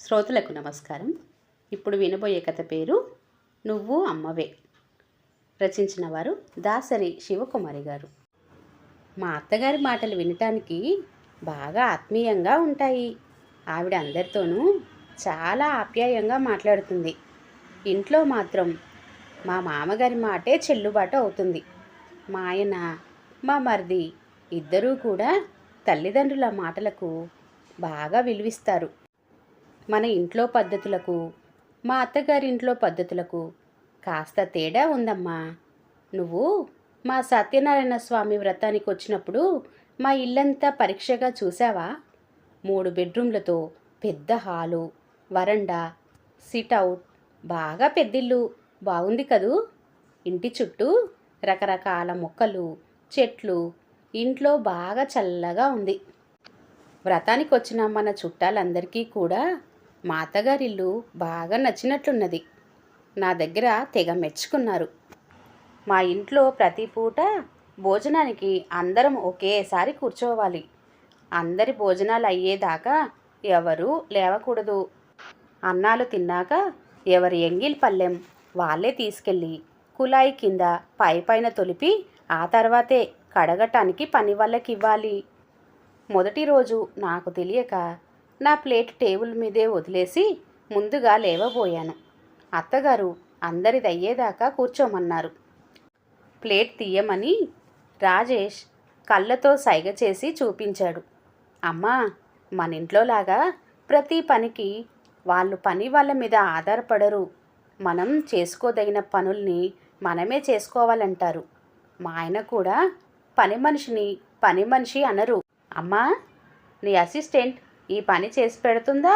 శ్రోతలకు నమస్కారం. ఇప్పుడు వినబోయే కథ పేరు నువ్వు అమ్మవే. రచించిన వారు దాసరి శివకుమారి గారు. మా అత్తగారి మాటలు వినటానికి బాగా ఆత్మీయంగా ఉంటాయి. ఆవిడ అందరితోనూ చాలా ఆప్యాయంగా మాట్లాడుతుంది. ఇంట్లో మాత్రం మా మామగారి మాటే చెల్లుబాటు అవుతుంది. మా ఆయన, మా మరిది ఇద్దరూ కూడా తల్లిదండ్రుల మాటలకు బాగా విలువిస్తారు. మన ఇంట్లో పద్ధతులకు మా అత్తగారి ఇంట్లో పద్ధతులకు కాస్త తేడా ఉందమ్మా. నువ్వు మా సత్యనారాయణ స్వామి వ్రతానికి వచ్చినప్పుడు మా ఇల్లంతా పరీక్షగా చూసావా? 3 బెడ్రూమ్లతో పెద్ద హాలు, వరండా, సిట్అవుట్, బాగా పెద్దిల్లు. బాగుంది కదూ? ఇంటి చుట్టూ రకరకాల మొక్కలు, చెట్లు, ఇంట్లో బాగా చల్లగా ఉంది. వ్రతానికి వచ్చిన మన చుట్టాలందరికీ కూడా మా అత్తగారిల్లు బాగా నచ్చినట్లున్నది. నా దగ్గర తెగ మెచ్చుకున్నారు. మా ఇంట్లో ప్రతి పూట భోజనానికి అందరం ఒకేసారి కూర్చోవాలి. అందరి భోజనాలు అయ్యేదాకా ఎవరూ లేవకూడదు. అన్నాలు తిన్నాక ఎవరి ఎంగిల్ పళ్ళెం వాళ్ళే తీసుకెళ్ళి కుళాయి కింద పైన తొలిపి ఆ తర్వాతే కడగటానికి పని వాళ్ళకి ఇవ్వాలి. మొదటి రోజు నాకు తెలియక నా ప్లేట్ టేబుల్ మీదే వదిలేసి ముందుగా లేవబోయాను. అత్తగారు అందరిదయ్యేదాకా కూర్చోమన్నారు. ప్లేట్ తీయమని రాజేష్ కళ్ళతో సైగ చేసి చూపించాడు. అమ్మా, మన ఇంట్లోలాగా ప్రతి పనికి వాళ్ళు పని వాళ్ళ మీద ఆధారపడరు. మనం చేసుకోదగిన పనుల్ని మనమే చేసుకోవాలంటారు. మా ఆయన కూడా పని మనిషి అనరు. అమ్మా, నీ అసిస్టెంట్ ఈ పని చేసి పెడుతుందా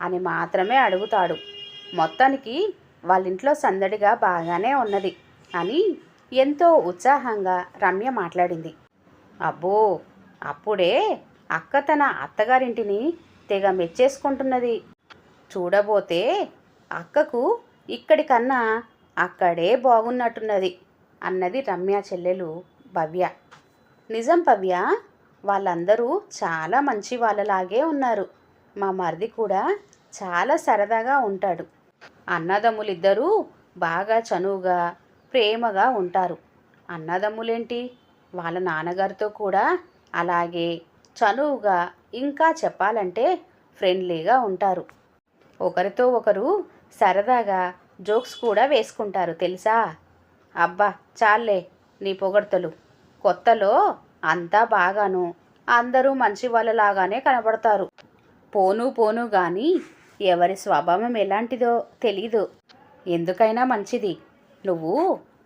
అని మాత్రమే అడుగుతాడు. మొత్తానికి వాళ్ళింట్లో సందడిగా బాగానే ఉన్నది అని ఎంతో ఉత్సాహంగా రమ్య మాట్లాడింది. అబ్బో, అప్పుడే అక్క తన అత్తగారింటిని తెగ మెచ్చేసుకుంటున్నది. చూడబోతే అక్కకు ఇక్కడికన్నా అక్కడే బాగున్నట్టున్నది అన్నది రమ్య చెల్లెలు భవ్య. నిజం భవ్య, వాళ్ళందరూ చాలా మంచి వాళ్ళలాగే ఉన్నారు. మా మరిది కూడా చాలా సరదాగా ఉంటాడు. అన్నదమ్ములిద్దరూ బాగా చనువుగా ప్రేమగా ఉంటారు. అన్నదమ్ములేంటి, వాళ్ళ నాన్నగారితో కూడా అలాగే చనువుగా, ఇంకా చెప్పాలంటే ఫ్రెండ్లీగా ఉంటారు. ఒకరితో ఒకరు సరదాగా జోక్స్ కూడా వేసుకుంటారు తెలుసా. అబ్బా చాలే నీ పొగడ్తలు. కొత్తలో అంతా బాగాను అందరూ మంచి వాళ్ళలాగానే కనబడతారు. పోను కానీ ఎవరి స్వభావం ఎలాంటిదో తెలీదు. ఎందుకైనా మంచిది నువ్వు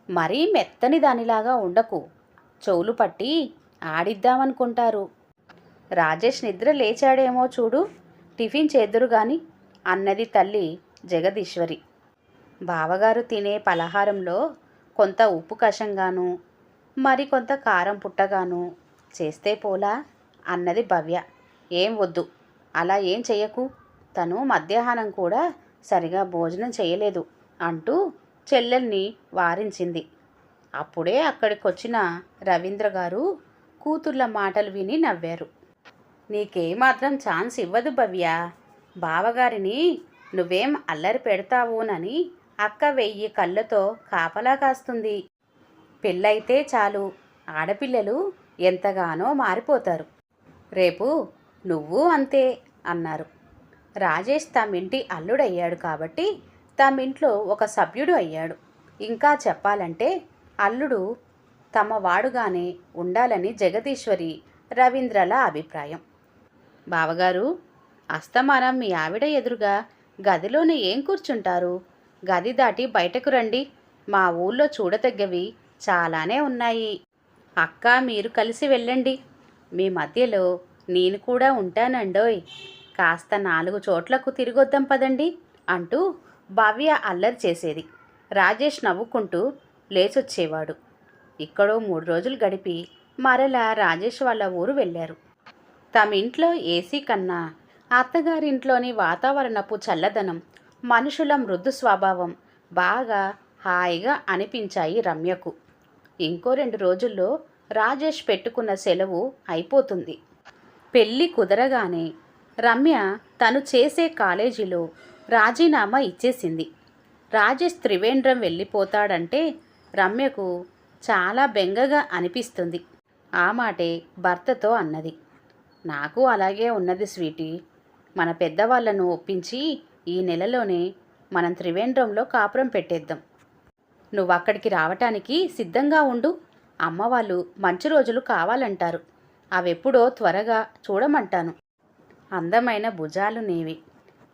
మరీ మెత్తని దానిలాగా ఉండకు. చెవులు పట్టి ఆడిద్దామనుకుంటారు. రాజేష్ నిద్ర లేచాడేమో చూడు, టిఫిన్ చేద్దురు గాని అన్నది తల్లి జగదీశ్వరి. బావగారు తినే పలహారంలో కొంత ఉప్పు కషంగాను మరికొంత కారం పుట్టగాను చేస్తే పోలా అన్నది భవ్య. ఏం వద్దు, అలా ఏం చెయ్యకు. తను మధ్యాహ్నం కూడా సరిగా భోజనం చేయలేదు అంటూ చెల్లెల్ని వారించింది. అప్పుడే అక్కడికొచ్చిన రవీంద్ర గారు కూతుర్ల మాటలు విని నవ్వారు. నీకేమాత్రం ఛాన్స్ ఇవ్వదు భవ్య. బావగారిని నువ్వేం అల్లరి పెడతావోనని అక్క 1000 కళ్ళతో కాపలా కాస్తుంది. పెళ్ళైతే చాలు ఆడపిల్లలు ఎంతగానో మారిపోతారు. రేపు నువ్వు అంతే అన్నారు. రాజేష్ తమింటి అల్లుడయ్యాడు కాబట్టి తమింట్లో ఒక సభ్యుడు అయ్యాడు. ఇంకా చెప్పాలంటే అల్లుడు తమ వాడుగానే ఉండాలని జగదీశ్వరి, రవీంద్రల అభిప్రాయం. బావగారు, అస్తమానం మీ ఆవిడ ఎదురుగా గదిలోనే ఏం కూర్చుంటారు? గది దాటి బయటకు రండి. మా ఊళ్ళో చూడతగ్గవి చాలానే ఉన్నాయి. అక్క మీరు కలిసి వెళ్ళండి. మీ మధ్యలో నేను కూడా ఉంటానండోయ్. కాస్త 4 చోట్లకు తిరిగొద్దాం పదండి అంటూ భవ్య అల్లరి చేసేది. రాజేష్ నవ్వుకుంటూ లేచొచ్చేవాడు. ఇక్కడో 3 రోజులు గడిపి మరలా రాజేష్ వాళ్ళ ఊరు వెళ్ళారు. తమ ఇంట్లో ఏసీ కన్నా అత్తగారింట్లోని వాతావరణపు చల్లదనం, మనుషుల మృదు స్వభావం బాగా హాయిగా అనిపించాయి రమ్యకు. ఇంకో 2 రోజుల్లో రాజేష్ పెట్టుకున్న సెలవు అయిపోతుంది. పెళ్ళి కుదరగానే రమ్య తను చేసే కాలేజీలో రాజీనామా ఇచ్చేసింది. రాజేష్ త్రివేంద్రం వెళ్ళిపోతాడంటే రమ్యకు చాలా బెంగగా అనిపిస్తుంది. ఆ మాటే భర్తతో అన్నది. నాకు అలాగే ఉన్నది స్వీటీ. మన పెద్దవాళ్లను ఒప్పించి ఈ నెలలోనే మనం త్రివేంద్రంలో కాపురం పెట్టేద్దాం. నువ్వు అక్కడికి రావటానికి సిద్ధంగా ఉండు. అమ్మ వాళ్ళు మంచి రోజులు కావాలంటారు. అవెప్పుడో త్వరగా చూడమంటాను. అందమైన భుజాలు నీవి,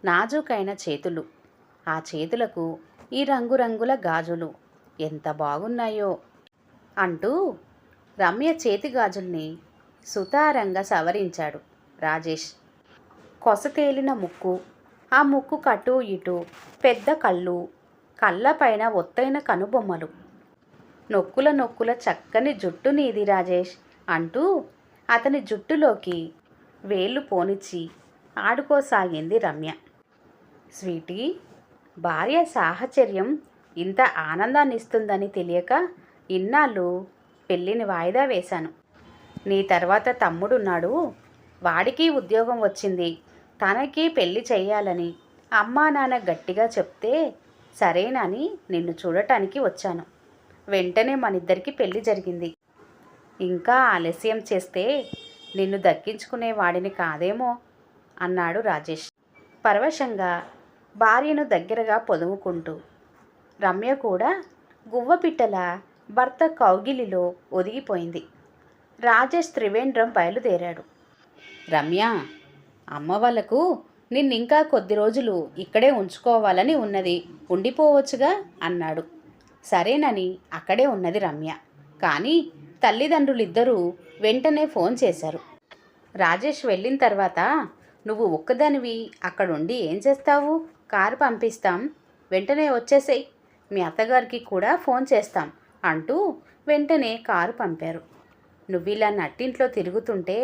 నాజూకైన చేతులు. ఆ చేతులకు ఈ రంగురంగుల గాజులు ఎంత బాగున్నాయో అంటూ రమ్య చేతి గాజుల్ని సుతారంగా సవరించాడు రాజేష్. కొసతేలిన ముక్కు, ఆ ముక్కు కటు ఇటు పెద్ద కళ్ళు, కళ్ళపైన ఒత్తైన కనుబొమ్మలు. నొక్కుల నొక్కుల చక్కని జుట్టు నీది రాజేష్ అంటూ అతని జుట్టులోకి వేళ్ళు పోనిచ్చి ఆడుకోసాగింది రమ్య. స్వీటీ, భార్య సాహచర్యం ఇంత ఆనందాన్ని ఇస్తుందని తెలియక ఇన్నాళ్ళు పెళ్ళిని వాయిదా వేశాను. నీ తర్వాత తమ్ముడున్నాడు, వాడికి ఉద్యోగం వచ్చింది. తనకి పెళ్ళి చెయ్యాలని అమ్మా నాన్న గట్టిగా చెప్తే సరేనని నిన్ను చూడటానికి వచ్చాను. వెంటనే మనిద్దరికి పెళ్ళి జరిగింది. ఇంకా ఆలస్యం చేస్తే నిన్ను దక్కించుకునే వాడిని కాదేమో అన్నాడు రాజేష్ పరవశంగా భార్యను దగ్గరగా పొదుముకుంటూ. రమ్య కూడా గువ్వపిట్టల భర్త కౌగిలిలో ఒదిగిపోయింది. రాజేష్ త్రివేంద్రం బయలుదేరాడు. రమ్య, అమ్మ వాళ్ళకు నిన్నింకా కొద్ది రోజులు ఇక్కడే ఉంచుకోవాలని ఉన్నది, ఉండిపోవచ్చుగా అన్నాడు. సరేనని అక్కడే ఉన్నది రమ్య. కానీ తల్లిదండ్రులిద్దరూ వెంటనే ఫోన్ చేశారు. రాజేష్ వెళ్ళిన తర్వాత నువ్వు ఒక్కదానివి అక్కడుండి ఏం చేస్తావు? కారు పంపిస్తాం, వెంటనే వచ్చేసేయ్, మీ అత్తగారికి కూడా ఫోన్ చేస్తాం అంటూ వెంటనే కారు పంపారు. నువ్విలా నట్టింట్లో తిరుగుతుంటే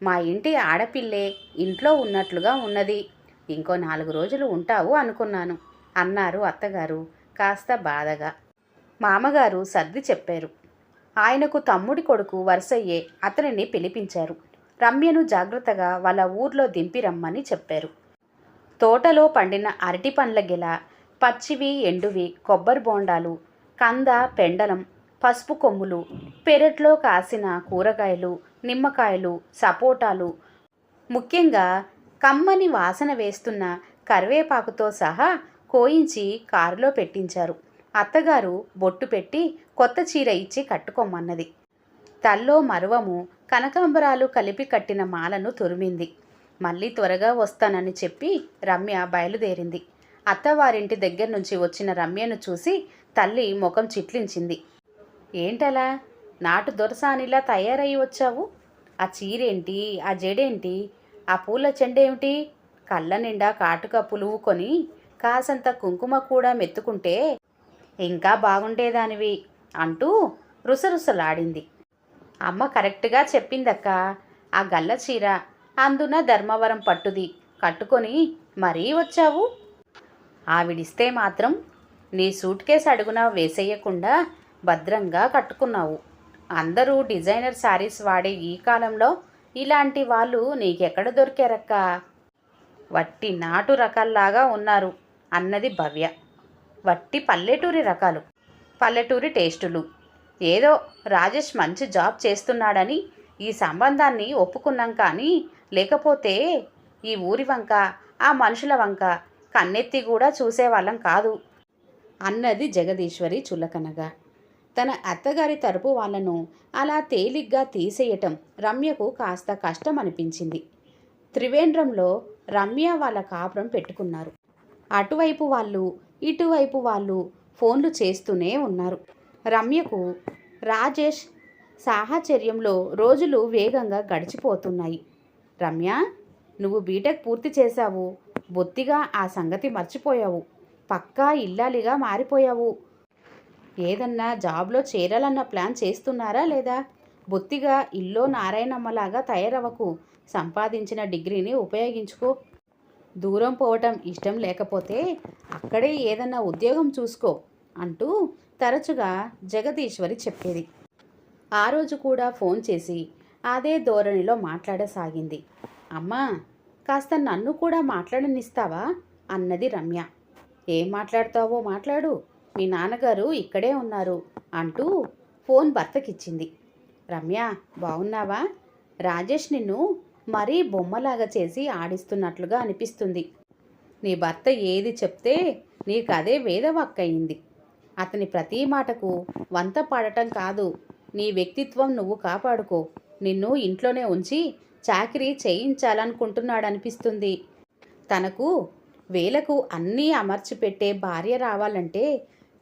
మా ఇంటి ఆడపిల్లే ఇంట్లో ఉన్నట్లుగా ఉన్నది. ఇంకో 4 రోజులు ఉంటావు అనుకున్నాను అన్నారు అత్తగారు కాస్త బాధగా. మామగారు సర్ది చెప్పారు. ఆయనకు తమ్ముడి కొడుకు వరుసయ్యే అతనిని పిలిపించారు. రమ్యను జాగ్రత్తగా వాళ్ళ ఊర్లో దింపి రమ్మని చెప్పారు. తోటలో పండిన అరటి పండ్ల గెల, పచ్చివి ఎండువి కొబ్బరి బోండాలు, కంద పెండలం, పసుపు కొమ్ములు, పెరట్లో కాసిన కూరగాయలు, నిమ్మకాయలు, సపోటాలు, ముఖ్యంగా కమ్మని వాసన వేస్తున్న కరివేపాకుతో సహా కోయించి కారులో పెట్టించారు. అత్తగారు బొట్టు పెట్టి కొత్త చీర ఇచ్చి కట్టుకోమన్నది. తల్లో మరువము, కనకాంబరాలు కలిపి కట్టిన మాలను తురిమింది. మళ్ళీ త్వరగా వస్తానని చెప్పి రమ్య బయలుదేరింది. అత్తవారింటి దగ్గర నుంచి వచ్చిన రమ్యను చూసి తల్లి ముఖం చిట్లించింది. ఏంటలా నాటు దొరసానిలా తయారయ్యి వచ్చావు? ఆ చీరేంటి, ఆ జడేంటి, ఆ పూల చెండేమిటి? కళ్ళ నిండా కాటుక పులువుకొని కాసంత కుంకుమ కూడా మెత్తుకుంటే ఇంకా బాగుండేదానివి అంటూ రుసరుసలాడింది. అమ్మ కరెక్ట్గా చెప్పిందక్క. ఆ గల్ల చీర అందున ధర్మవరం పట్టుది కట్టుకొని మరీ వచ్చావు. ఆవిడిస్తే మాత్రం నీ సూట్ కేసు అడుగున వేసేయకుండా భద్రంగా కట్టుకున్నావు. అందరూ డిజైనర్ శారీస్ వాడే ఈ కాలంలో ఇలాంటి వాళ్ళు నీకెక్కడ దొరికారక్క? వట్టి నాటు రకాల్లాగా ఉన్నారు అన్నది భవ్య. వట్టి పల్లెటూరి రకాలు, పల్లెటూరి టేస్టులు. ఏదో రాజేష్ మంచి జాబ్ చేస్తున్నాడని ఈ సంబంధాన్ని ఒప్పుకున్నాం, కానీ లేకపోతే ఈ ఊరి వంక ఆ మనుషుల వంక కన్నెత్తి కూడా చూసేవాళ్ళం కాదు అన్నది జగదీశ్వరి చులకనగా. తన అత్తగారి తరపు వాళ్ళను అలా తేలిగ్గా తీసేయటం రమ్యకు కాస్త కష్టం అనిపించింది. త్రివేంద్రంలో రమ్య వాళ్ళ కాపురం పెట్టుకున్నారు. అటువైపు వాళ్ళు ఇటువైపు వాళ్ళు ఫోన్లు చేస్తూనే ఉన్నారు. రమ్యకు రాజేష్ సాహచర్యంలో రోజులు వేగంగా గడిచిపోతున్నాయి. రమ్య, నువ్వు బీటెక్ పూర్తి చేశావు, బొత్తిగా ఆ సంగతి మర్చిపోయావు. పక్కా ఇల్లాలిగా మారిపోయావు. ఏదన్నా జాబ్లో చేరాలన్న ప్లాన్ చేస్తున్నారా లేదా? బొత్తిగా ఇల్లో నారాయణమ్మలాగా తయారవకు. సంపాదించిన డిగ్రీని ఉపయోగించుకో. దూరం పోవటం ఇష్టం లేకపోతే అక్కడే ఏదన్నా ఉద్యోగం చూసుకో అంటూ తరచుగా జగదీశ్వరి చెప్పేది. ఆ రోజు కూడా ఫోన్ చేసి అదే ధోరణిలో మాట్లాడసాగింది. అమ్మా, కాస్త నన్ను కూడా మాట్లాడనిస్తావా అన్నది రమ్య. ఏం మాట్లాడతావో మాట్లాడు, మీ నాన్నగారు ఇక్కడే ఉన్నారు అంటూ ఫోన్ భర్తకిచ్చింది. రమ్య, బాగున్నావా? రాజేష్ నిన్ను మరీ బొమ్మలాగా చేసి ఆడిస్తున్నట్లుగా అనిపిస్తుంది. నీ భర్త ఏది చెప్తే నీకదే వేదవాక్కయింది. అతని ప్రతి మాటకు వంత పాడటం కాదు, నీ వ్యక్తిత్వం నువ్వు కాపాడుకో. నిన్ను ఇంట్లోనే ఉంచి చాకిరీ చేయించాలనుకుంటున్నాడనిపిస్తుంది. తనకు వేలకు అన్నీ అమర్చిపెట్టే భార్య రావాలంటే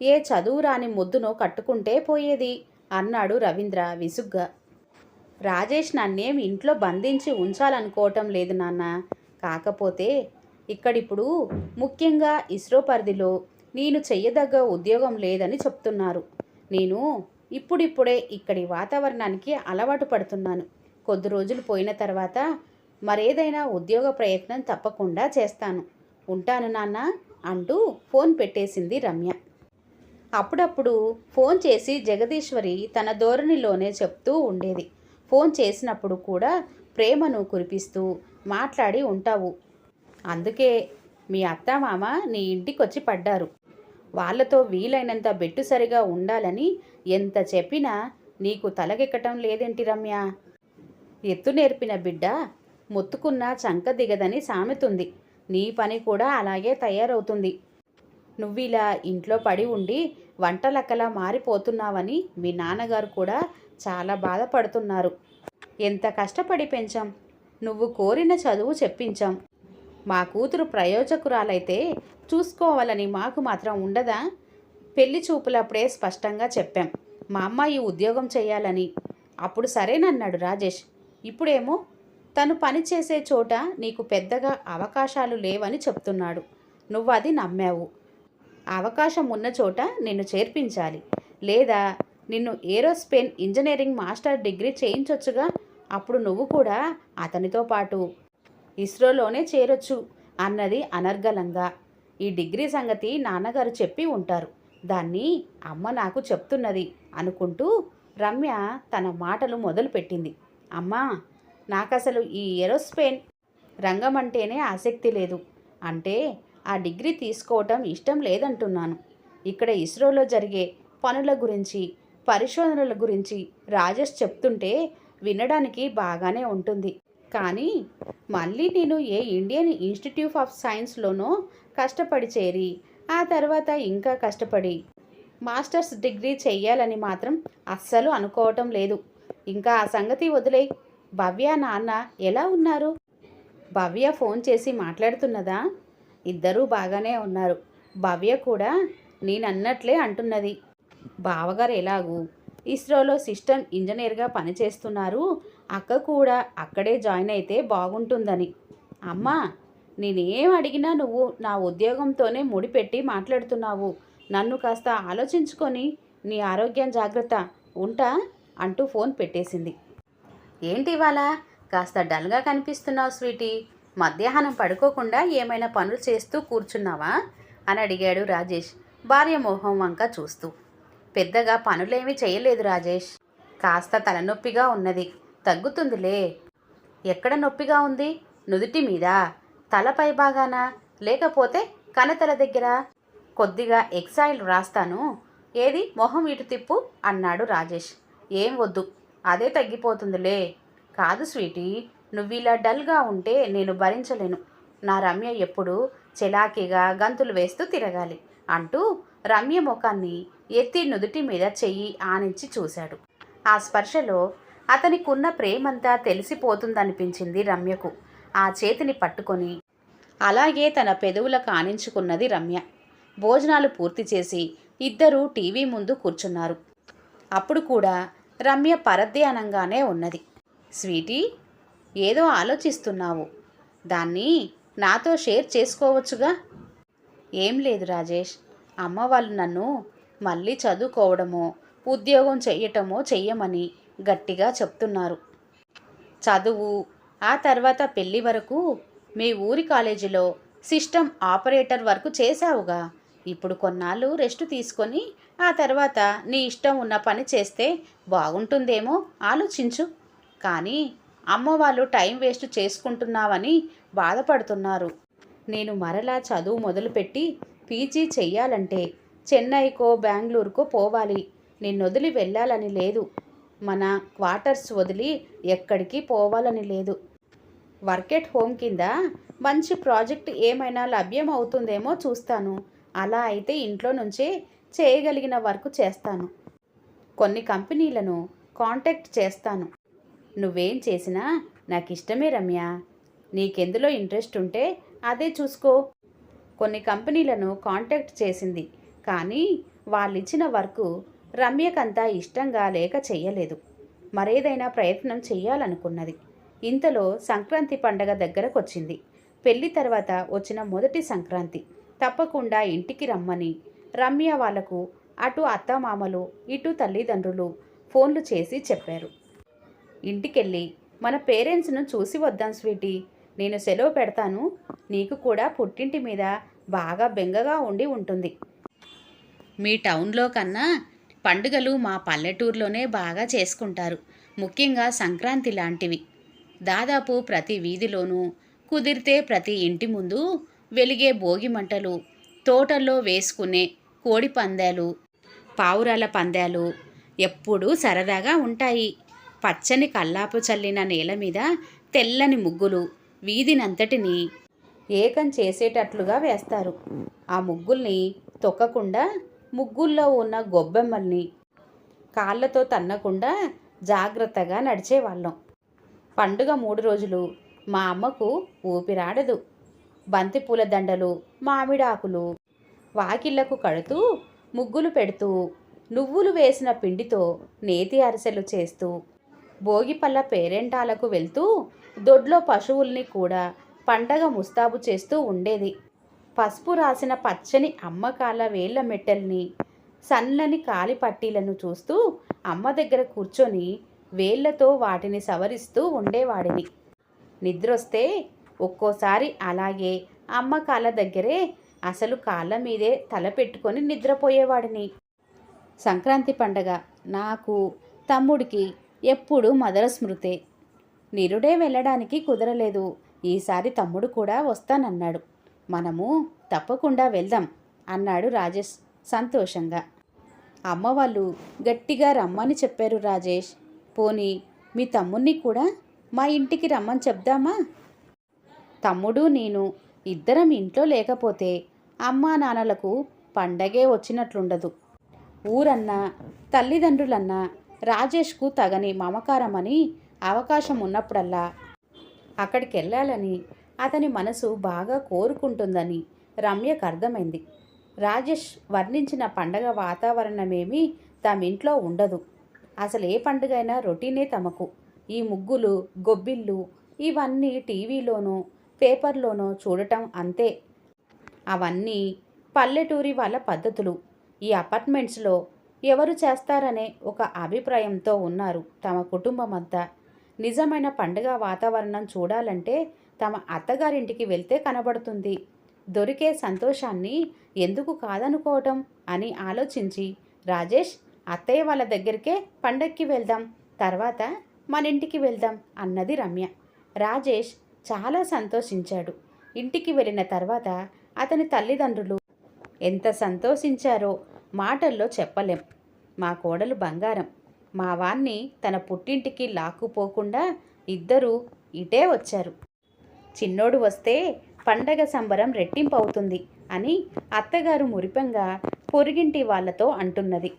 ఏ చదువు రాని మొద్దునో కట్టుకుంటే పోయేది అన్నాడు రవీంద్ర విసుగ్గా. రాజేష్ నన్నేం ఇంట్లో బంధించి ఉంచాలనుకోవటం లేదు నాన్న. కాకపోతే ఇక్కడిప్పుడు ముఖ్యంగా ఇస్రో పరిధిలో నేను చెయ్యదగ్గ ఉద్యోగం లేదని చెప్తున్నారు. నేను ఇప్పుడిప్పుడే ఇక్కడి వాతావరణానికి అలవాటు పడుతున్నాను. కొద్ది రోజులు పోయిన తర్వాత మరేదైనా ఉద్యోగ ప్రయత్నం తప్పకుండా చేస్తాను. ఉంటాను నాన్న అంటూ ఫోన్ పెట్టేసింది రమ్య. అప్పుడప్పుడు ఫోన్ చేసి జగదీశ్వరి తన ధోరణిలోనే చెప్తూ ఉండేది. ఫోన్ చేసినప్పుడు కూడా ప్రేమను కురిపిస్తూ మాట్లాడి ఉంటావు. అందుకే మీ అత్తామామ నీ ఇంటికొచ్చి పడ్డారు. వాళ్లతో వీలైనంత బెట్టుసరిగా ఉండాలని ఎంత చెప్పినా నీకు తలకెక్కటం లేదేంటి రమ్య? ఎత్తు నేర్పిన బిడ్డ మొత్తుకున్నా చంక దిగదని సామెతుంది. నీ పని కూడా అలాగే తయారవుతుంది. నువ్విలా ఇంట్లో పడి ఉండి వంటలక్కలా మారిపోతున్నావని మీ నాన్నగారు కూడా చాలా బాధపడుతున్నారు. ఎంత కష్టపడి పెంచాం, నువ్వు కోరిన చదువు చెప్పించాం. మా కూతురు ప్రయోజకురాలైతే చూసుకోవాలని మాకు మాత్రం ఉండదా? పెళ్లి చూపులప్పుడే స్పష్టంగా చెప్పాం మా అమ్మాయి ఉద్యోగం చేయాలని. అప్పుడు సరేనన్నాడు రాజేష్. ఇప్పుడేమో తను పనిచేసే చోట నీకు పెద్దగా అవకాశాలు లేవని చెప్తున్నాడు. నువ్వు అది నమ్మావు. అవకాశం ఉన్న చోట నిన్ను చేర్పించాలి, లేదా నిన్ను ఏరోస్పేస్ ఇంజనీరింగ్ మాస్టర్ డిగ్రీ చేయించొచ్చుగా. అప్పుడు నువ్వు కూడా అతనితో పాటు ఇస్రోలోనే చేరొచ్చు అన్నది అనర్గళంగా. ఈ డిగ్రీ సంగతి నాన్నగారు చెప్పి ఉంటారు, దాన్ని అమ్మ నాకు చెప్తున్నది అనుకుంటూ రమ్య తన మాటలు మొదలుపెట్టింది. అమ్మా, నాకసలు ఈ ఏరోస్పేస్ రంగం అంటేనే ఆసక్తి లేదు. అంటే ఆ డిగ్రీ తీసుకోవటం ఇష్టం లేదంటున్నాను. ఇక్కడ ఇస్రోలో జరిగే పనుల గురించి, పరిశోధనల గురించి రాజేష్ చెప్తుంటే వినడానికి బాగానే ఉంటుంది. కానీ మళ్ళీ నేను ఏ ఇండియన్ ఇన్స్టిట్యూట్ ఆఫ్ సైన్స్లోనో కష్టపడి చేరి ఆ తర్వాత ఇంకా కష్టపడి మాస్టర్స్ డిగ్రీ చెయ్యాలని మాత్రం అస్సలు అనుకోవటం లేదు. ఇంకా ఆ సంగతి వదిలే. భవ్య నాన్న ఎలా ఉన్నారు? భవ్య ఫోన్ చేసి మాట్లాడుతున్నదా? ఇద్దరూ బాగానే ఉన్నారు. భవ్య కూడా నేనన్నట్లే అంటున్నది. బావగారు ఎలాగూ ఇస్రోలో సిస్టమ్ ఇంజనీర్గా పనిచేస్తున్నారు. అక్క కూడా అక్కడే జాయిన్ అయితే బాగుంటుందని. అమ్మా, నేనేం అడిగినా నువ్వు నా ఉద్యోగంతోనే ముడిపెట్టి మాట్లాడుతున్నావు. నన్ను కాస్త ఆలోచించుకొని నీ ఆరోగ్యం జాగ్రత్త, ఉంటా అంటూ ఫోన్ పెట్టేసింది. ఏంటి ఇవాళ కాస్త డల్గా కనిపిస్తున్నావు స్వీటీ? మధ్యాహ్నం పడుకోకుండా ఏమైనా పనులు చేస్తూ కూర్చున్నావా అని అడిగాడు రాజేష్ భార్య మొహం వంక చూస్తూ. పెద్దగా పనులేమీ చేయలేదు రాజేష్. కాస్త తలనొప్పిగా ఉన్నది, తగ్గుతుందిలే. ఎక్కడ నొప్పిగా ఉంది? నుదుటి మీద, తలపై భాగానా, లేకపోతే కణతల దగ్గర? కొద్దిగా ఎక్సైల్ రాస్తాను, ఏది మొహం ఇటు తిప్పు అన్నాడు రాజేష్. ఏం వద్దు, అదే తగ్గిపోతుందిలే. కాదు స్వీటీ, నువ్విలా డల్గా ఉంటే నేను భరించలేను. నా రమ్య ఎప్పుడూ చెలాకీగా గంతులు వేస్తూ తిరగాలి అంటూ రమ్య ముఖాన్ని ఎత్తి నుదుటి మీద చెయ్యి ఆనించి చూశాడు. ఆ స్పర్శలో అతనికున్న ప్రేమంతా తెలిసిపోతుందనిపించింది రమ్యకు. ఆ చేతిని పట్టుకొని అలాగే తన పెదవులకు ఆనించుకున్నది రమ్య. భోజనాలు పూర్తి చేసి ఇద్దరూ టీవీ ముందు కూర్చున్నారు. అప్పుడు కూడా రమ్య పరధ్యానంగానే ఉన్నది. స్వీటీ, ఏదో ఆలోచిస్తున్నావు, దాన్ని నాతో షేర్ చేసుకోవచ్చుగా. ఏం లేదు రాజేష్, అమ్మ వాళ్ళు నన్ను మళ్ళీ చదువుకోవడమో ఉద్యోగం చెయ్యటమో చెయ్యమని గట్టిగా చెప్తున్నారు. చదువు ఆ తర్వాత పెళ్ళి వరకు మీ ఊరి కాలేజీలో సిస్టమ్ ఆపరేటర్ వరకు చేశావుగా. ఇప్పుడు కొన్నాళ్ళు రెస్ట్ తీసుకొని ఆ తర్వాత నీ ఇష్టం ఉన్న పని చేస్తే బాగుంటుందేమో ఆలోచించు. కానీ అమ్మ వాళ్ళు టైం వేస్ట్ చేసుకుంటున్నావని బాధపడుతున్నారు. నేను మరలా చదువు మొదలుపెట్టి పీజీ చెయ్యాలంటే చెన్నైకో బెంగళూరుకో పోవాలి. నిన్నొదిలి వెళ్ళాలని లేదు. మన క్వార్టర్స్ వదిలి ఎక్కడికి పోవాలని లేదు. వర్క్ ఎట్ హోమ్ కింద మంచి ప్రాజెక్ట్ ఏమైనా లభ్యం అవుతుందేమో చూస్తాను. అలా అయితే ఇంట్లో నుంచే చేయగలిగిన వర్క్ చేస్తాను. కొన్ని కంపెనీలను కాంటాక్ట్ చేస్తాను. నువ్వేం చేసినా నాకు ఇష్టమే రమ్య. నీకెందులో ఇంట్రెస్ట్ ఉంటే అదే చూసుకో. కొన్ని కంపెనీలను కాంటాక్ట్ చేసింది, కానీ వాళ్ళిచ్చిన వర్క్ రమ్యకంతా ఇష్టంగా లేక చెయ్యలేదు. మరేదైనా ప్రయత్నం చెయ్యాలనుకున్నది. ఇంతలో సంక్రాంతి పండగ దగ్గరకొచ్చింది. పెళ్లి తర్వాత వచ్చిన మొదటి సంక్రాంతి. తప్పకుండా ఇంటికి రమ్మని రమ్య వాళ్లకు అటు అత్తమామలు ఇటు తల్లిదండ్రులు ఫోన్లు చేసి చెప్పారు. ఇంటికెళ్ళి మన పేరెంట్స్ను చూసి వద్దాం స్వీటీ. నేను సెలవు పెడతాను. నీకు కూడా పుట్టింటి మీద బాగా బెంగగా ఉండి ఉంటుంది. మీ టౌన్లో కన్నా పండుగలు మా పల్లెటూరులోనే బాగా చేసుకుంటారు. ముఖ్యంగా సంక్రాంతి లాంటివి. దాదాపు ప్రతి వీధిలోనూ, కుదిరితే ప్రతి ఇంటి ముందు వెలిగే భోగి మంటలు, తోటల్లో వేసుకునే కోడి పందాలు, పావురాల పందాలు ఎప్పుడూ సరదాగా ఉంటాయి. పచ్చని కల్లాపు చల్లిన నేల మీద తెల్లని ముగ్గులు వీధినంతటిని ఏకం చేసేటట్లుగా వేస్తారు. ఆ ముగ్గుల్ని తొక్కకుండా ముగ్గుల్లో ఉన్న గొబ్బెమ్మల్ని కాళ్ళతో తన్నకుండా జాగ్రత్తగా నడిచేవాళ్ళం. పండుగ 3 రోజులు మా అమ్మకు ఊపిరాడదు. బంతిపూల దండలు, మామిడాకులు వాకిళ్లకు కడుతూ, ముగ్గులు పెడుతూ, నువ్వులు వేసిన పిండితో నేతి అరిసెలు చేస్తూ, భోగిపల్ల పేరెంటాలకు వెళ్తూ దొడ్లో పశువుల్ని కూడా పండగ ముస్తాబు చేస్తూ ఉండేది. పసుపు రాసిన పచ్చని అమ్మకాల వేళ్ల మెట్టెల్ని, సన్నని కాలి పట్టీలను చూస్తూ అమ్మ దగ్గర కూర్చొని వేళ్లతో వాటిని సవరిస్తూ ఉండేవాడిని. నిద్రొస్తే ఒక్కోసారి అలాగే అమ్మ కాళ్ళ దగ్గరే, అసలు కాళ్ళ మీదే తల పెట్టుకొని నిద్రపోయేవాడిని. సంక్రాంతి పండగ నాకు, తమ్ముడికి ఎప్పుడూ మధుర స్మృతే. నిరుడే వెళ్ళడానికి కుదరలేదు. ఈసారి తమ్ముడు కూడా వస్తానన్నాడు. మనము తప్పకుండా వెళ్దాం అన్నాడు రాజేష్ సంతోషంగా. అమ్మ వాళ్ళు గట్టిగా రమ్మని చెప్పారు రాజేష్. పోనీ మీ తమ్ముణ్ణి కూడా మా ఇంటికి రమ్మని చెప్దామా? తమ్ముడు నేను ఇద్దరం ఇంట్లో లేకపోతే అమ్మా నాన్నలకు పండగే వచ్చినట్లుండదు. ఊరన్నా తల్లిదండ్రులన్నా రాజేష్కు తగని మమకారమని అవకాశం ఉన్నప్పుడల్లా అక్కడికి వెళ్ళాలని అతని మనసు బాగా కోరుకుంటుందని రమ్యకు అర్థమైంది. రాజేష్ వర్ణించిన పండగ వాతావరణమేమీ తమింట్లో ఉండదు. అసలు ఏ పండుగైనా రొటీనే తమకు. ఈ ముగ్గులు, గొబ్బిళ్ళు ఇవన్నీ టీవీలోనో పేపర్లోనో చూడటం అంతే. అవన్నీ పల్లెటూరి వాళ్ళ పద్ధతులు. ఈ అపార్ట్మెంట్స్లో ఎవరు చేస్తారనే ఒక అభిప్రాయంతో ఉన్నారు తమ కుటుంబమంతా. నిజమైన పండుగ వాతావరణం చూడాలంటే తమ అత్తగారింటికి వెళ్తే కనబడుతుంది. దొరికే సంతోషాన్ని ఎందుకు కాదనుకోవటం అని ఆలోచించి, రాజేష్ అత్తయ్య వాళ్ళ దగ్గరికే పండక్కి వెళ్దాం, తర్వాత మన ఇంటికి వెళ్దాం అన్నది రమ్య. రాజేష్ చాలా సంతోషించాడు. ఇంటికి వెళ్ళిన తర్వాత అతని తల్లిదండ్రులు ఎంత సంతోషించారో మాటల్లో చెప్పలేం. మా కోడలు బంగారం, మా వాణ్ణి తన పుట్టింటికి లాక్కుపోకుండా ఇద్దరూ ఇటే వచ్చారు. చిన్నోడు వస్తే పండగ సంబరం రెట్టింపు అవుతుంది అని అత్తగారు మురిపెంగా పొరుగింటి వాళ్లతో అంటున్నది.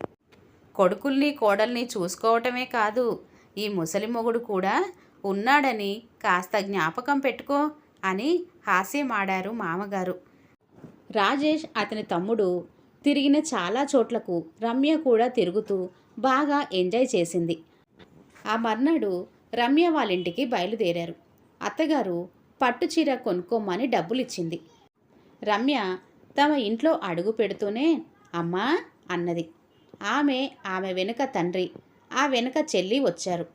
కొడుకుల్ని కోడల్ని చూసుకోవటమే కాదు, ఈ ముసలి మొగుడు కూడా ఉన్నాడని కాస్త జ్ఞాపకం పెట్టుకో అని హాస్యమాడారు మామగారు. రాజేష్ అతని తమ్ముడు తిరిగిన చాలా చోట్లకు రమ్య కూడా తిరుగుతూ బాగా ఎంజాయ్ చేసింది. ఆ మర్నాడు రమ్య వాళ్ళింటికి బయలుదేరారు. అత్తగారు పట్టుచీర కొనుక్కోమని డబ్బులిచ్చింది. రమ్య తమ ఇంట్లో అడుగు పెడుతూనే అమ్మా అన్నది. ఆమె వెనుక తండ్రి, ఆ వెనుక చెల్లి వచ్చారు.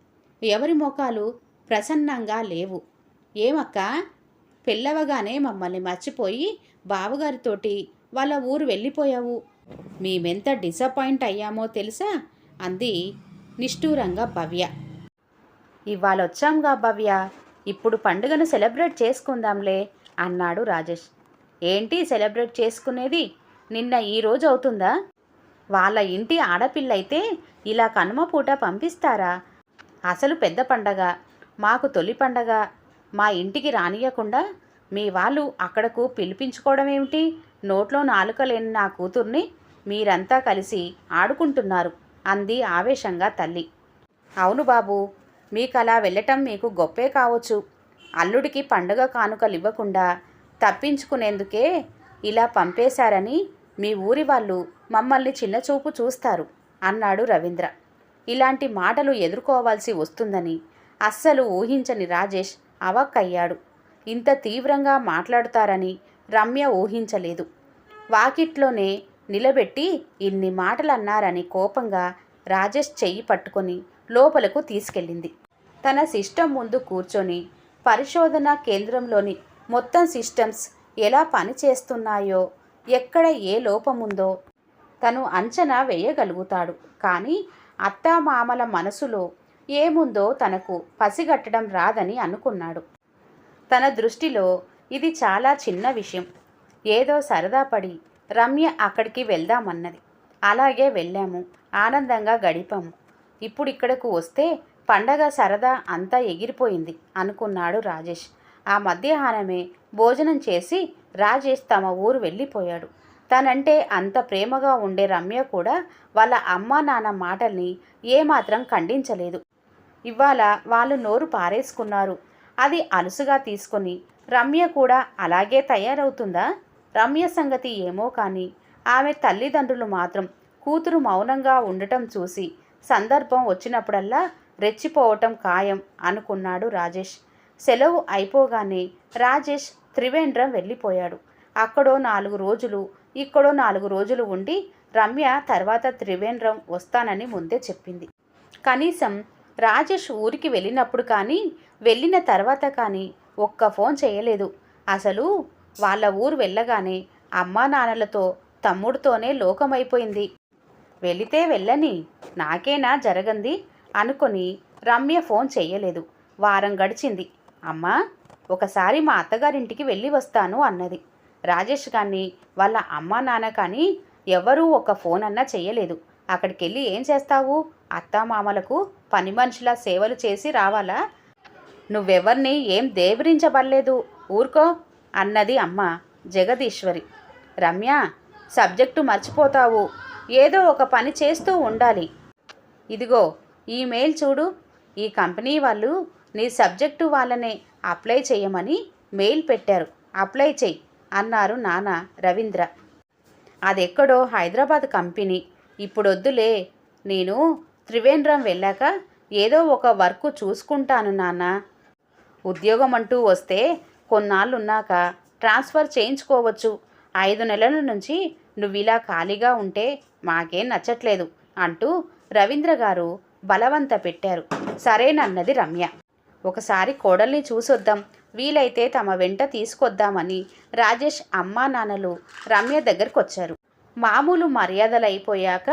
ఎవరి ముఖాలు ప్రసన్నంగా లేవు. ఏమక్క, పెళ్ళవగానే మమ్మల్ని మర్చిపోయి బావగారితోటి వాళ్ళ ఊరు వెళ్ళిపోయావు. మేమెంత డిసప్పాయింట్ అయ్యామో తెలుసా అంది నిష్ఠూరంగా భవ్య. ఇవాళొచ్చాంగా భవ్య, ఇప్పుడు పండుగను సెలబ్రేట్ చేసుకుందాంలే అన్నాడు రాజేష్. ఏంటి సెలబ్రేట్ చేసుకునేది? నిన్న ఈరోజు అవుతుందా? వాళ్ళ ఇంటి ఆడపిల్లైతే ఇలా కనుమ పూట పంపిస్తారా? అసలు పెద్ద పండగ, మాకు తొలి పండగ, మా ఇంటికి రానియకుండా మీ వాళ్ళు అక్కడకు పిలిపించుకోవడం ఏమిటి? నోట్లో నాలుక లేని నా కూతుర్ని మీరంతా కలిసి ఆడుకుంటున్నారు అంది ఆవేశంగా తల్లి. అవును బాబు, మీకలా వెళ్ళటం మీకు గొప్పే కావచ్చు. అల్లుడికి పండుగ కానుకలు ఇవ్వకుండా తప్పించుకునేందుకే ఇలా పంపేశారని మీ ఊరి వాళ్ళు మమ్మల్ని చిన్నచూపు చూస్తారు అన్నాడు రవీంద్ర. ఇలాంటి మాటలు ఎదుర్కోవాల్సి వస్తుందని అస్సలు ఊహించని రాజేష్ అవాక్కయ్యాడు. ఇంత తీవ్రంగా మాట్లాడుతారని రమ్య ఊహించలేదు. వాకిట్లోనే నిలబెట్టి ఇన్ని మాటలన్నారని కోపంగా రాజేష్ చెయ్యి పట్టుకొని లోపలకు తీసుకెళ్ళింది. తన సిస్టమ్ ముందు కూర్చొని పరిశోధనా కేంద్రంలోని మొత్తం సిస్టమ్స్ ఎలా పనిచేస్తున్నాయో, ఎక్కడ ఏ లోపముందో తను అంచనా వేయగలుగుతాడు. కానీ అత్తామామల మనసులో ఏముందో తనకు పసిగట్టడం రాదని అనుకున్నాడు. తన దృష్టిలో ఇది చాలా చిన్న విషయం. ఏదో సరదా పడి రమ్య అక్కడికి వెళ్దామన్నది. అలాగే వెళ్ళాము, ఆనందంగా గడిపాము. ఇప్పుడు ఇక్కడకు వస్తే పండగ సరదా అంతా ఎగిరిపోయింది అనుకున్నాడు రాజేష్. ఆ మధ్యాహ్నమే భోజనం చేసి రాజేష్ తమ ఊరు వెళ్ళిపోయాడు. తనంటే అంత ప్రేమగా ఉండే రమ్య కూడా వాళ్ళ అమ్మా నాన్న మాటల్ని ఏమాత్రం ఖండించలేదు. ఇవాళ వాళ్ళు నోరు పారేసుకున్నారు. అది అలుసుగా తీసుకొని రమ్య కూడా అలాగే తయారవుతుందా? రమ్య సంగతి ఏమో కానీ ఆమె తల్లిదండ్రులు మాత్రం కూతురు మౌనంగా ఉండటం చూసి సందర్భం వచ్చినప్పుడల్లా రెచ్చిపోవటం ఖాయం అనుకున్నాడు రాజేష్. సెలవు అయిపోగానే రాజేష్ త్రివేంద్రం వెళ్ళిపోయాడు. అక్కడో 4 రోజులు, ఇక్కడో 4 రోజులు ఉండి రమ్య తర్వాత త్రివేంద్రం వస్తానని ముందే చెప్పింది. కనీసం రాజేష్ ఊరికి వెళ్ళినప్పుడు కానీ వెళ్ళిన తర్వాత కానీ ఒక్క ఫోన్ చేయలేదు. అసలు వాళ్ళ ఊరు వెళ్ళగానే అమ్మా నాన్నలతో తమ్ముడితోనే లోకమైపోయింది. వెళితే వెళ్ళని, నాకేనా జరగంది అనుకొని రమ్య ఫోన్ చెయ్యలేదు. వారం గడిచింది. అమ్మా, ఒకసారి మా అత్తగారింటికి వెళ్ళి వస్తాను అన్నది. రాజేష్ కానీ వాళ్ళ అమ్మా నాన్న కానీ ఎవరూ ఒక ఫోన్ అన్నా చెయ్యలేదు. అక్కడికి వెళ్ళి ఏం చేస్తావు? అత్తామామలకు పని మనిషిలా సేవలు చేసి రావాలా? నువ్వెవర్ని ఏం దేవరించబడలేదు, ఊరుకో అన్నది అమ్మ జగదీశ్వరి. రమ్య, సబ్జెక్టు మర్చిపోతావు. ఏదో ఒక పని చేస్తూ ఉండాలి. ఇదిగో ఈ మెయిల్ చూడు. ఈ కంపెనీ వాళ్ళు నీ సబ్జెక్టు వాళ్ళనే అప్లై చేయమని మెయిల్ పెట్టారు. అప్లై చెయ్యి అన్నారు నాన్న రవీంద్ర. అదెక్కడో హైదరాబాద్ కంపెనీ. ఇప్పుడొద్దులే, నేను త్రివేంద్రం వెళ్ళాక ఏదో ఒక వర్క్ చూసుకుంటాను నాన్న. ఉద్యోగం అంటూ వస్తే కొన్నాళ్ళున్నాక ట్రాన్స్ఫర్ చేయించుకోవచ్చు. 5 నెలల నుంచి నువ్విలా ఖాళీగా ఉంటే మాకేం నచ్చట్లేదు అంటూ రవీంద్ర గారు బలవంత పెట్టారు. సరేనన్నది రమ్య. ఒకసారి కోడల్ని చూసొద్దాం, వీలైతే తమ వెంట తీసుకొద్దామని రాజేష్ అమ్మా నాన్నలు రమ్య దగ్గరకు వచ్చారు. మామూలు మర్యాదలైపోయాక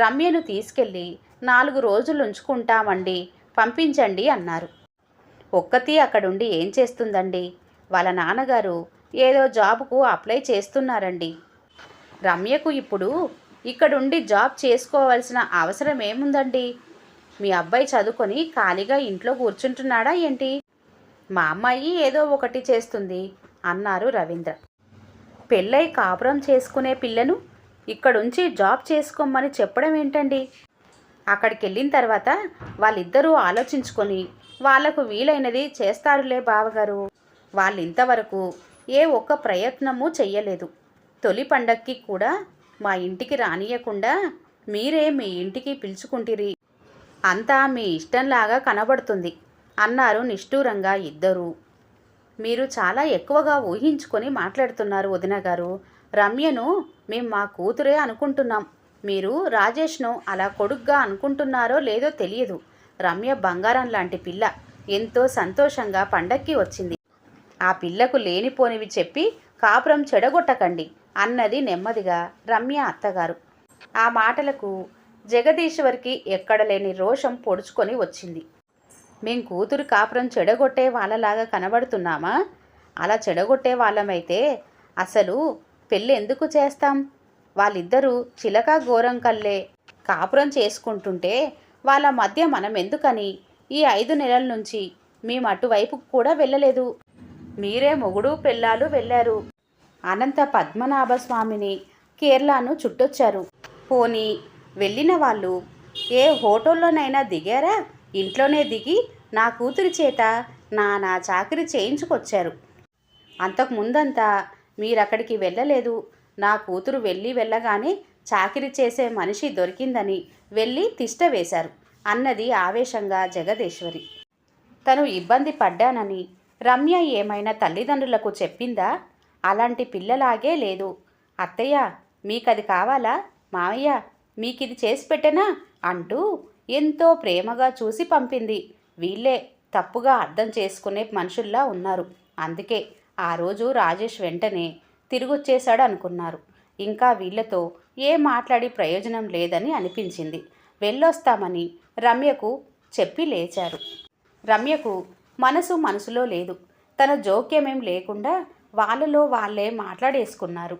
రమ్యను తీసుకెళ్ళి 4 రోజులు ఉంచుకుంటామండి, పంపించండి అన్నారు. ఒక్కతి అక్కడుండి ఏం చేస్తుందండి? వాళ్ళ నాన్నగారు ఏదో జాబుకు అప్లై చేస్తున్నారండి. రమ్యకు ఇప్పుడు ఇక్కడుండి జాబ్ చేసుకోవాల్సిన అవసరం ఏముందండి? మీ అబ్బాయి చదువుకొని ఖాళీగా ఇంట్లో కూర్చుంటున్నాడా ఏంటి? మా అమ్మాయి ఏదో ఒకటి చేస్తుంది అన్నారు రవీంద్ర. పెళ్ళై కాపురం చేసుకునే పిల్లను ఇక్కడుంచి జాబ్ చేసుకోమని చెప్పడం ఏంటండి? అక్కడికి వెళ్ళిన తర్వాత వాళ్ళిద్దరూ ఆలోచించుకొని వాళ్లకు వీలైనది చేస్తారులే బావగారు. వాళ్ళింతవరకు ఏ ఒక్క ప్రయత్నమూ చెయ్యలేదు. తొలి పండక్కి కూడా మా ఇంటికి రానియకుండా మీరే మీ ఇంటికి పిలుచుకుంటిరి. అంతా మీ ఇష్టంలాగా కనబడుతుంది అన్నారు నిష్ఠూరంగా ఇద్దరూ. మీరు చాలా ఎక్కువగా ఊహించుకొని మాట్లాడుతున్నారు వదిన గారు. రమ్యను మేం మా కూతురే అనుకుంటున్నాం. మీరు రాజేష్ను అలా కొడుగ్గా అనుకుంటున్నారో లేదో తెలియదు. రమ్య బంగారం లాంటి పిల్ల. ఎంతో సంతోషంగా పండక్కి వచ్చింది. ఆ పిల్లకు లేనిపోనివి చెప్పి కాపురం చెడగొట్టకండి అన్నది నెమ్మదిగా రమ్య అత్తగారు. ఆ మాటలకు జగదీశ్వర్కి ఎక్కడలేని రోషం పొడుచుకొని వచ్చింది. మేం కూతురు కాపురం చెడగొట్టే వాళ్ళలాగా కనబడుతున్నామా? అలా చెడగొట్టే వాళ్ళమైతే అసలు పెళ్ళి ఎందుకు చేస్తాం? వాళ్ళిద్దరూ చిలక గోరంకల్లే కాపురం చేసుకుంటుంటే వాళ్ళ మధ్య మనం ఎందుకని ఈ 5 నెలల నుంచి మేము అటువైపుకు కూడా వెళ్ళలేదు. మీరే మొగుడు పెళ్ళాలు వెళ్ళారు. అనంత పద్మనాభ స్వామిని కేరళను చుట్టొచ్చారు. పోనీ వెళ్ళిన వాళ్ళు ఏ హోటల్లోనైనా దిగారా? ఇంట్లోనే దిగి నా కూతురి చేత నా చాకరీ చేయించుకొచ్చారు. అంతకుముందంతా మీరక్కడికి వెళ్ళలేదు. నా కూతురు వెళ్ళగానే చాకిరీ చేసే మనిషి దొరికిందని వెళ్ళి తిష్ట వేశారు అన్నది ఆవేశంగా జగదేశ్వరి. తను ఇబ్బంది పడ్డానని రమ్య ఏమైనా తల్లిదండ్రులకు చెప్పిందా? అలాంటి పిల్లలాగే లేదు. అత్తయ్య మీకది కావాలా? మావయ్య మీకిది చేసి పెట్టనా అంటూ ఎంతో ప్రేమగా చూసి పంపింది. వీళ్ళే తప్పుగా అర్థం చేసుకునే మనుషుల్లా ఉన్నారు. అందుకే ఆ రోజు రాజేష్ వెంటనే తిరిగొచ్చేశాడు అనుకున్నారు. ఇంకా వీళ్ళతో మాట్లాడి ప్రయోజనం లేదని అనిపించింది. వెళ్ళొస్తామని రమ్యకు చెప్పి లేచారు. రమ్యకు మనసులో లేదు. తన జోక్యమేం లేకుండా వాళ్ళలో వాళ్ళే మాట్లాడేసుకున్నారు.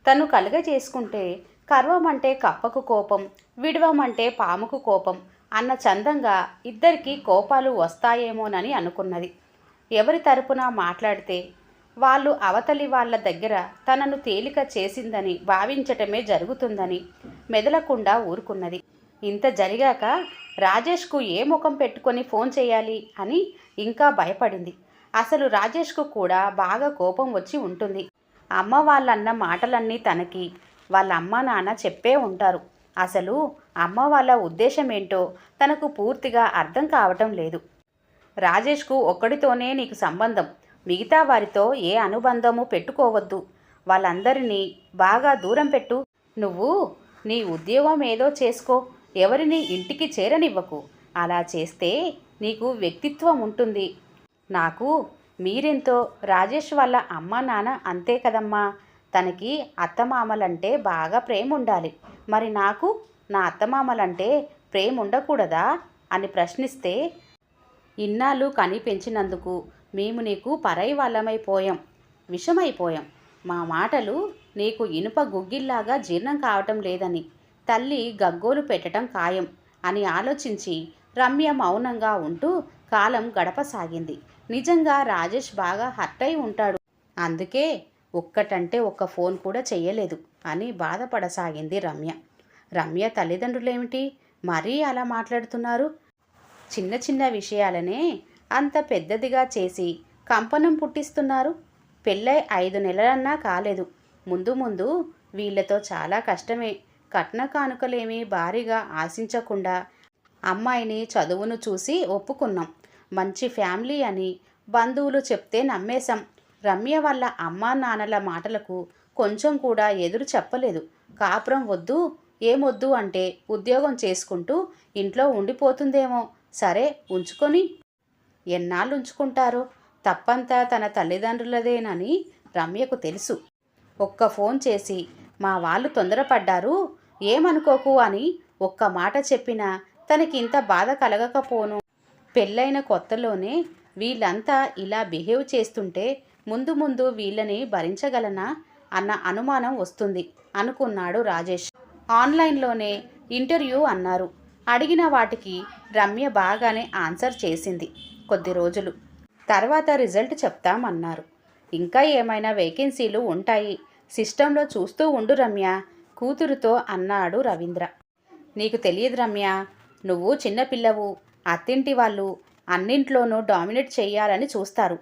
తను కలుగజేసుకుంటే కర్వమంటే కప్పకు కోపం, విడవమంటే పాముకు కోపం అన్న చందంగా ఇద్దరికీ కోపాలు వస్తాయేమోనని అనుకున్నది. ఎవరి తరపున మాట్లాడితే వాళ్ళు అవతలి వాళ్ళ దగ్గర తనను తేలిక చేసిందని భావించటమే జరుగుతుందని మెదలకుండా ఊరుకున్నది. ఇంత జరిగాక రాజేష్కు ఏ ముఖం పెట్టుకొని ఫోన్ చేయాలి అని ఇంకా భయపడింది. అసలు రాజేష్కు కూడా బాగా కోపం వచ్చి ఉంటుంది. అమ్మ వాళ్ళన్న మాటలన్నీ తనకి వాళ్ళ అమ్మ నాన్న చెప్పే ఉంటారు. అసలు అమ్మ వాళ్ళ ఉద్దేశం ఏంటో తనకు పూర్తిగా అర్థం కావటం లేదు. రాజేష్కు ఒక్కడితోనే నీకు సంబంధం, మిగతా వారితో ఏ అనుబంధము పెట్టుకోవద్దు. వాళ్ళందరినీ బాగా దూరం పెట్టు. నువ్వు నీ ఉద్యోగం ఏదో చేసుకో, ఎవరిని ఇంటికి చేరనివ్వకు. అలా చేస్తే నీకు వ్యక్తిత్వం ఉంటుంది. నాకు మీరెంతో రాజేష్ వాళ్ళ అమ్మ నాన్న అంతే కదమ్మా. తనకి అత్తమామలంటే బాగా ప్రేమ ఉండాలి. మరి నాకు నా అత్తమామలంటే ప్రేమ ఉండకూడదా అని ప్రశ్నిస్తే, ఇన్నాళ్ళు కని పెంచినందుకు మేము నీకు పరై వాళ్ళమైపోయాం, విషమైపోయాం. మా మాటలు నీకు ఇనుప గుగ్గిల్లాగా జీర్ణం కావటం లేదని తల్లి గగ్గోలు పెట్టడం ఖాయం అని ఆలోచించి రమ్య మౌనంగా ఉంటూ కాలం గడపసాగింది. నిజంగా రాజేష్ బాగా హర్ట్ అయి ఉంటాడు. అందుకే ఒక్కటంటే ఒక్క ఫోన్ కూడా చెయ్యలేదు అని బాధపడసాగింది రమ్య. రమ్య తల్లిదండ్రులేమిటి మరీ అలా మాట్లాడుతున్నారు? చిన్న చిన్న విషయాలనే అంత పెద్దదిగా చేసి కంపనం పుట్టిస్తున్నారు. పెళ్ళై 5 నెలలన్నా కాలేదు. ముందు ముందు వీళ్ళతో చాలా కష్టమే. కట్న కానుకలేమీ భారీగా ఆశించకుండా అమ్మాయిని చదువును చూసి ఒప్పుకున్నాం. మంచి ఫ్యామిలీ అని బంధువులు చెప్తే నమ్మేశాం. రమ్య వాళ్ళ అమ్మా నాన్నల మాటలకు కొంచెం కూడా ఎదురు చెప్పలేదు. కాపురం వద్దు ఏమొద్దు అంటే ఉద్యోగం చేసుకుంటూ ఇంట్లో ఉండిపోతుందేమో. సరే ఉంచుకొని ఎన్నాళ్ళు ఉంచుకుంటారో. తప్పంతా తన తల్లిదండ్రులదేనని రమ్యకు తెలుసు. ఒక్క ఫోన్ చేసి మా వాళ్ళు తొందరపడ్డారు ఏమనుకోకు అని ఒక్క మాట చెప్పినా తనకింత బాధ కలగకపోను. పెళ్ళైన కొత్తలోనే వీళ్ళంతా ఇలా బిహేవ్ చేస్తుంటే ముందు ముందు వీళ్ళని భరించగలనా అన్న అనుమానం వస్తుంది అనుకున్నాడు రాజేష్. ఆన్లైన్లోనే ఇంటర్వ్యూ అన్నారు. అడిగిన వాటికి రమ్య బాగానే ఆన్సర్ చేసింది. కొద్ది రోజులు తర్వాత రిజల్ట్ చెప్తామన్నారు. ఇంకా ఏమైనా వేకెన్సీలు ఉంటాయి, సిస్టంలో చూస్తూ ఉండు రమ్య కూతురుతో అన్నాడు రవీంద్ర. నీకు తెలియదు రమ్య, నువ్వు చిన్నపిల్లవు. అత్తింటి వాళ్ళు అన్నింట్లోనూ డామినేట్ చెయ్యాలని చూస్తారు.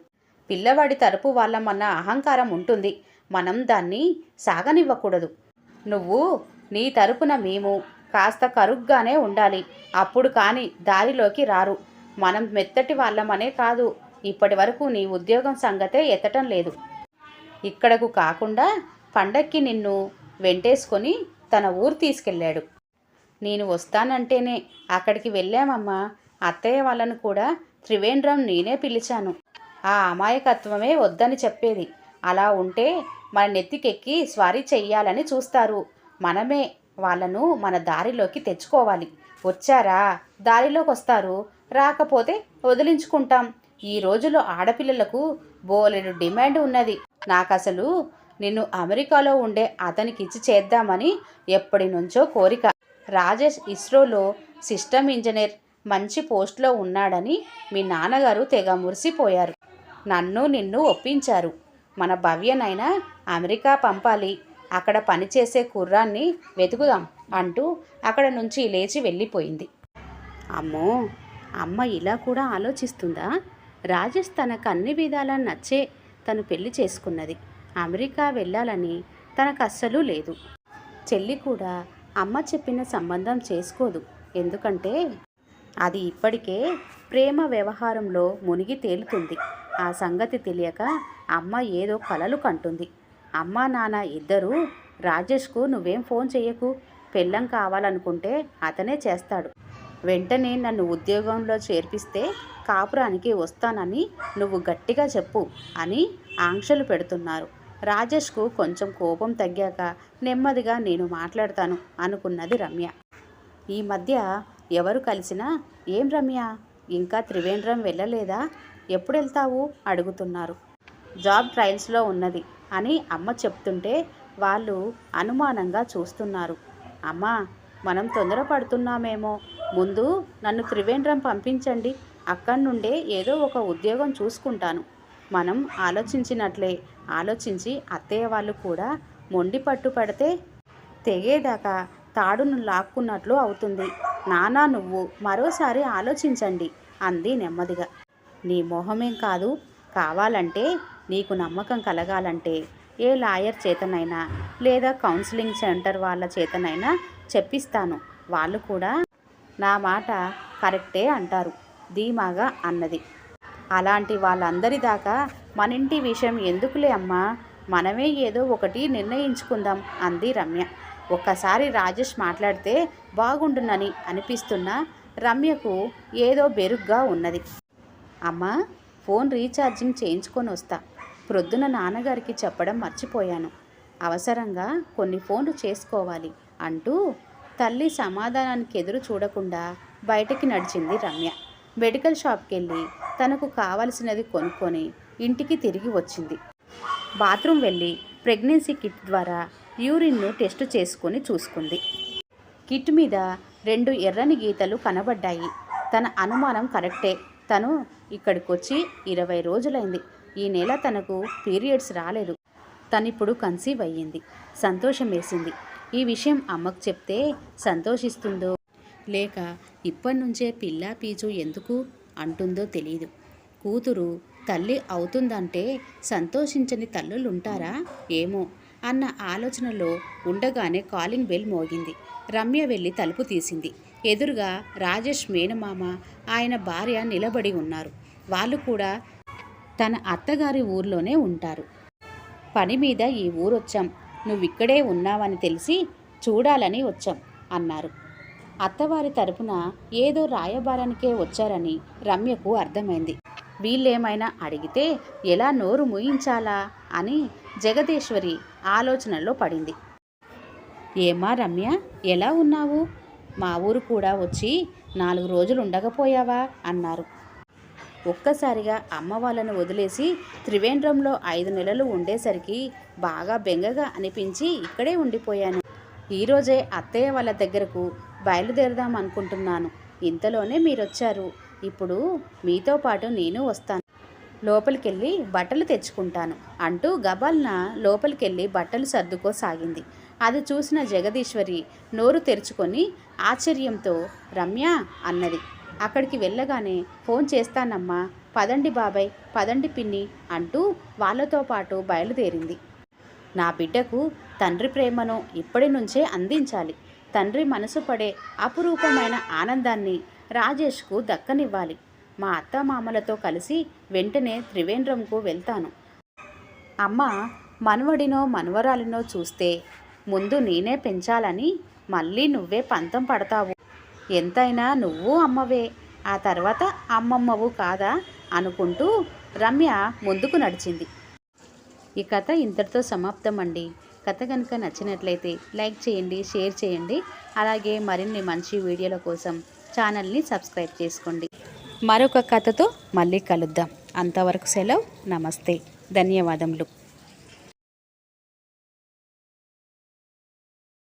పిల్లవాడి తరపు వాళ్ళమన్న అహంకారం ఉంటుంది. మనం దాన్ని సాగనివ్వకూడదు. నువ్వు నీ తరపున మేము కాస్త కరుగ్గానే ఉండాలి. అప్పుడు కానీ దారిలోకి రారు. మనం మెత్తటి వాళ్ళమనే కాదు, ఇప్పటి వరకు నీ ఉద్యోగం సంగతే ఎత్తటం లేదు. ఇక్కడకు కాకుండా పండక్కి నిన్ను వెంటేసుకొని తన ఊరు తీసుకెళ్ళాడు. నేను వస్తానంటేనే అక్కడికి వెళ్ళామమ్మా. అత్తయ్య వాళ్ళను కూడా త్రివేంద్రం నేనే పిలిచాను. ఆ అమాయకత్వమే వద్దని చెప్పేది. అలా ఉంటే మన నెత్తికెక్కి స్వారీ చెయ్యాలని చూస్తారు. మనమే వాళ్ళను మన దారిలోకి తెచ్చుకోవాలి. వచ్చారా దారిలోకి వస్తారు, రాకపోతే వదిలించుకుంటాం. ఈ రోజుల్లో ఆడపిల్లలకు బోలెడు డిమాండ్ ఉన్నది. నాకసలు నిన్ను అమెరికాలో ఉండే అతనికిచ్చి చేద్దామని ఎప్పటి నుంచో కోరిక. రాజేష్ ఇస్రోలో సిస్టమ్ ఇంజనీర్ మంచి పోస్ట్లో ఉన్నాడని మీ నాన్నగారు తెగ మురిసిపోయారు. నన్ను నిన్ను ఒప్పించారు. మన భవ్యనైనా అమెరికా పంపాలి, అక్కడ పనిచేసే కుర్రాన్ని వెతుకుదాం అంటూ అక్కడ నుంచి లేచి వెళ్ళిపోయింది. అమ్మో, అమ్మ ఇలా కూడా ఆలోచిస్తుందా? రాజేష్ తనకు అన్ని విధాలా నచ్చే తను పెళ్లి చేసుకున్నది. అమెరికా వెళ్ళాలని తనకు అస్సలు లేదు. చెల్లి కూడా అమ్మ చెప్పిన సంబంధం చేసుకోదు. ఎందుకంటే అది ఇప్పటికే ప్రేమ వ్యవహారంలో మునిగి తేలుతుంది. ఆ సంగతి తెలియక అమ్మ ఏదో కలలు కంటుంది. అమ్మ నాన్న ఇద్దరూ రాజేష్కు నువ్వేం ఫోన్ చెయ్యకు, పెళ్ళం కావాలనుకుంటే అతనే చేస్తాడు, వెంటనే నన్ను ఉద్యోగంలో చేర్పిస్తే కాపురానికి వస్తానని నువ్వు గట్టిగా చెప్పు అని ఆంక్షలు పెడుతున్నారు. రాజేష్కు కొంచెం కోపం తగ్గాక నెమ్మదిగా నేను మాట్లాడతాను అనుకున్నది రమ్య. ఈ మధ్య ఎవరు కలిసినా ఏం రమ్య, ఇంకా త్రివేంద్రం వెళ్ళలేదా, ఎప్పుడు వెళ్తావు అడుగుతున్నారు. జాబ్ ట్రయల్స్లో ఉన్నది అని అమ్మ చెప్తుంటే వాళ్ళు అనుమానంగా చూస్తున్నారు. అమ్మా, మనం తొందరపడుతున్నామేమో, ముందు నన్ను త్రివేంద్రం పంపించండి, అక్కడి నుండే ఏదో ఒక ఉద్యోగం చూసుకుంటాను. మనం ఆలోచించినట్లే ఆలోచించి అత్తయ్య వాళ్ళు కూడా మొండి పట్టు పడితే తెగేదాకా తాడును లాక్కున్నట్లు అవుతుంది. నానా నువ్వు మరోసారి ఆలోచించండి అంది నెమ్మదిగా. నీ మొహమేం కాదు, కావాలంటే నీకు నమ్మకం కలగాలంటే ఏ లాయర్ చేతనైనా లేదా కౌన్సిలింగ్ సెంటర్ వాళ్ళ చేతనైనా చెప్పిస్తాను, వాళ్ళు కూడా నా మాట కరెక్టే అంటారు ధీమాగా అన్నది. అలాంటి వాళ్ళందరి దాకా మనింటి విషయం ఎందుకులే అమ్మా, మనమే ఏదో ఒకటి నిర్ణయించుకుందాం అంది రమ్య. ఒక్కసారి రాజేష్ మాట్లాడితే బాగుండునని అనిపిస్తున్న రమ్యకు ఏదో బెరుగ్గా ఉన్నది. అమ్మా, ఫోన్ రీఛార్జింగ్ చేయించుకొని వస్తా, ప్రొద్దున నాన్నగారికి చెప్పడం మర్చిపోయాను, అవసరంగా కొన్ని ఫోన్లు చేసుకోవాలి అంటూ తల్లి సమాధానానికి ఎదురు చూడకుండా బయటికి నడిచింది రమ్య. మెడికల్ షాప్కి వెళ్ళి తనకు కావలసినది కొనుక్కొని ఇంటికి తిరిగి వచ్చింది. బాత్రూమ్ వెళ్ళి ప్రెగ్నెన్సీ కిట్ ద్వారా యూరిన్ను టెస్ట్ చేసుకొని చూసుకుంది. కిట్ మీద 2 ఎర్రని గీతలు కనబడ్డాయి. తన అనుమానం కరెక్టే. తను ఇక్కడికొచ్చి 20 రోజులైంది. ఈ నెల తనకు పీరియడ్స్ రాలేదు. తనిప్పుడు కన్సీవ్ అయ్యింది. సంతోషం వేసింది. ఈ విషయం అమ్మకు చెప్తే సంతోషిస్తుందో లేక ఇప్పటి నుంచే పిల్లా పీచు ఎందుకు అంటుందో తెలియదు. కూతురు తల్లి అవుతుందంటే సంతోషించని తల్లులుంటారా ఏమో అన్న ఆలోచనలో ఉండగానే కాలింగ్ బెల్ మోగింది. రమ్య వెళ్ళి తలుపు తీసింది. ఎదురుగా రాజేష్ మేనమామ, ఆయన భార్య నిలబడి ఉన్నారు. వాళ్ళు కూడా తన అత్తగారి ఊర్లోనే ఉంటారు. పని మీద ఈ ఊరొచ్చాం, నువ్విక్కడే ఉన్నావని తెలిసి చూడాలని వచ్చాం అన్నారు. అత్తవారి తరపున ఏదో రాయబారానికే వచ్చారని రమ్యకు అర్థమైంది. వీళ్ళేమైనా అడిగితే ఎలా నోరు మూయించాలా అని జగదీశ్వరి ఆలోచనలో పడింది. ఏమా రమ్య, ఎలా ఉన్నావు? మా ఊరు కూడా వచ్చి 4 రోజులు ఉండకపోయావా అన్నారు. ఒక్కసారిగా అమ్మ వాళ్ళను వదిలేసి త్రివేంద్రంలో 5 నెలలు ఉండేసరికి బాగా బెంగగా అనిపించి ఇక్కడే ఉండిపోయాను. ఈరోజే అత్తయ్య వాళ్ళ దగ్గరకు బయలుదేరదాం అనుకుంటున్నాను. ఇంతలోనే మీరొచ్చారు. ఇప్పుడు మీతో పాటు నేను వస్తాను. లోపలికెళ్ళి బట్టలు తెచ్చుకుంటాను అంటూ గబాల్న లోపలికెళ్ళి బట్టలు సర్దుకోసాగింది. అది చూసిన జగదీశ్వరి నోరు తెరుచుకొని ఆశ్చర్యంతో రమ్య అన్నది. అక్కడికి వెళ్ళగానే ఫోన్ చేస్తానమ్మా, పదండి బాబాయ్, పదండి పిన్ని అంటూ వాళ్ళతో పాటు బయలుదేరింది. నా బిడ్డకు తండ్రి ప్రేమను ఇప్పటి నుంచే అందించాలి. తండ్రి మనసు పడే అపురూపమైన ఆనందాన్ని రాజేష్కు దక్కనివ్వాలి. మా అత్తమామలతో కలిసి వెంటనే త్రివేంద్రంకు వెళ్తాను. అమ్మ మనవడినో మనవరాలినో చూస్తే ముందు నేనే పెంచాలని మళ్ళీ నువ్వే పంతం పడతావు. ఎంతైనా నువ్వు అమ్మవే, ఆ తర్వాత అమ్మమ్మవు కాదా అనుకుంటూ రమ్య ముందుకు నడిచింది. ఈ కథ ఇంతటితో సమాప్తం అండి. కథ కనుక నచ్చినట్లయితే లైక్ చేయండి, షేర్ చేయండి. అలాగే మరిన్ని మంచి వీడియోల కోసం ఛానల్ని సబ్స్క్రైబ్ చేసుకోండి. మరొక కథతో మళ్ళీ కలుద్దాం. అంతవరకు సెలవు. నమస్తే. ధన్యవాదములు.